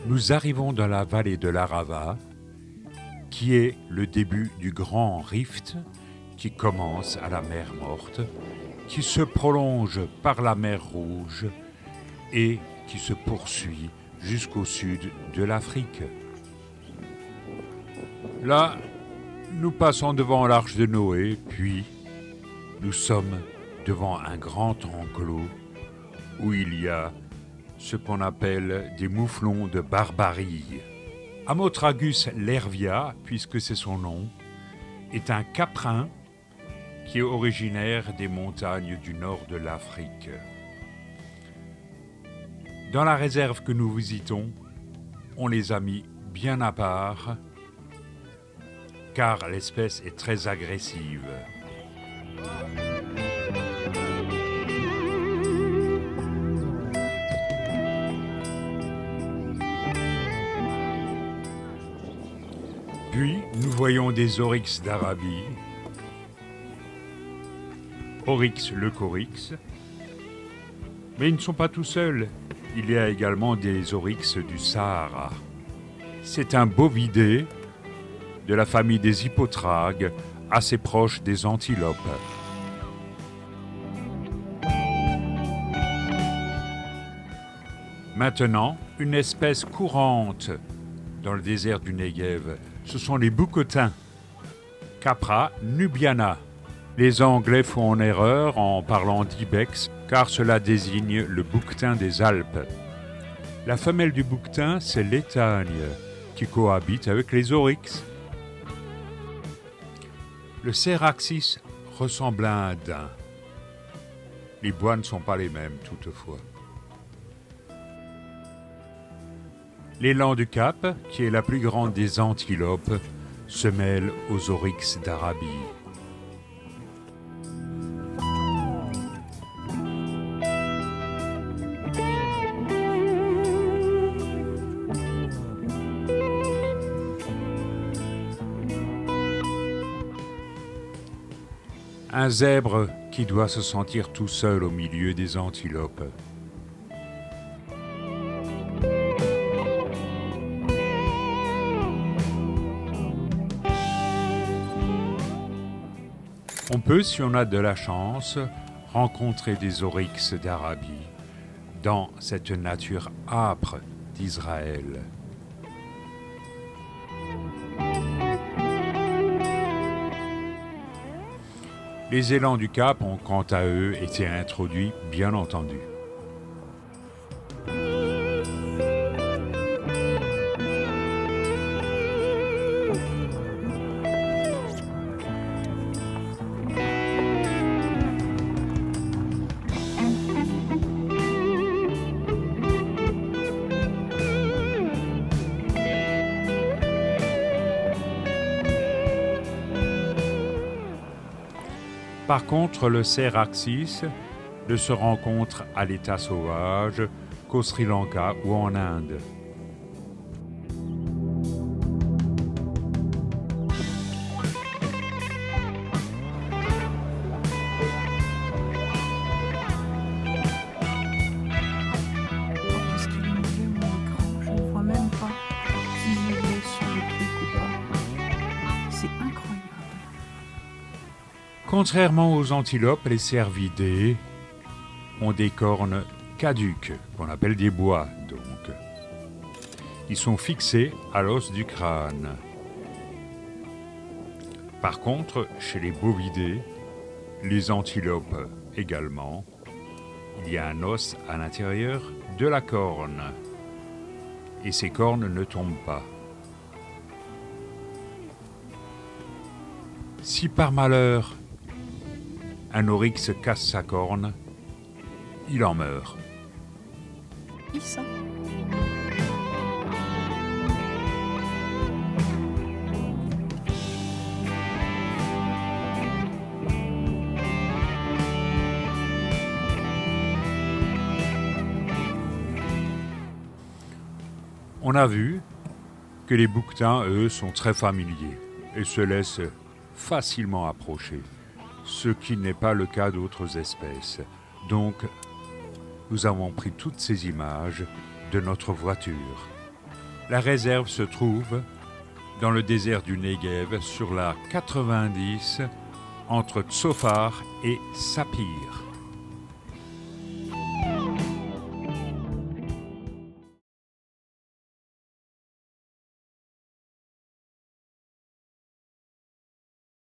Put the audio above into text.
Nous arrivons dans la vallée de l'Arava, qui est le début du grand rift qui commence à la mer Morte, qui se prolonge par la mer Rouge et qui se poursuit jusqu'au sud de l'Afrique. Là, nous passons devant l'arche de Noé, puis nous sommes devant un grand enclos où il y a ce qu'on appelle des mouflons de barbarie. Ammotragus lervia, puisque c'est son nom, est un caprin qui est originaire des montagnes du nord de l'Afrique. Dans la réserve que nous visitons, on les a mis bien à part, car l'espèce est très agressive. Puis, nous voyons des oryx d'Arabie, Oryx leucoryx, mais ils ne sont pas tout seuls. Il y a également des oryx du Sahara. C'est un bovidé de la famille des hippotragues, assez proche des antilopes. Maintenant, une espèce courante dans le désert du Negev, ce sont les bouquetins, Capra nubiana. Les Anglais font en erreur en parlant d'ibex, car cela désigne le bouquetin des Alpes. La femelle du bouquetin, c'est l'étagne, qui cohabite avec les oryx. Le Ceraxis ressemble à un daim. Les bois ne sont pas les mêmes toutefois. L'élan du Cap, qui est la plus grande des antilopes, se mêle aux oryx d'Arabie. Un zèbre qui doit se sentir tout seul au milieu des antilopes. On peut, si on a de la chance, rencontrer des oryx d'Arabie dans cette nature âpre d'Israël. Les élans du Cap ont quant à eux été introduits, bien entendu. Par contre, le Ceraxis ne se rencontre à l'état sauvage qu'au Sri Lanka ou en Inde. Parce qu'il est mauvais mon écran, je ne vois même pas si j'y vais sur le truc ou pas. C'est incroyable. Contrairement aux antilopes, les cervidés ont des cornes caduques, qu'on appelle des bois donc. Ils sont fixés à l'os du crâne. Par contre, chez les bovidés, les antilopes également, il y a un os à l'intérieur de la corne. Et ces cornes ne tombent pas. Si par malheur, un oryx casse sa corne, il en meurt. Qui ça? On a vu que les bouquetins, eux, sont très familiers et se laissent facilement approcher, ce qui n'est pas le cas d'autres espèces. Donc, nous avons pris toutes ces images de notre voiture. La réserve se trouve dans le désert du Negev sur la 90 entre Tsofar et Sapir.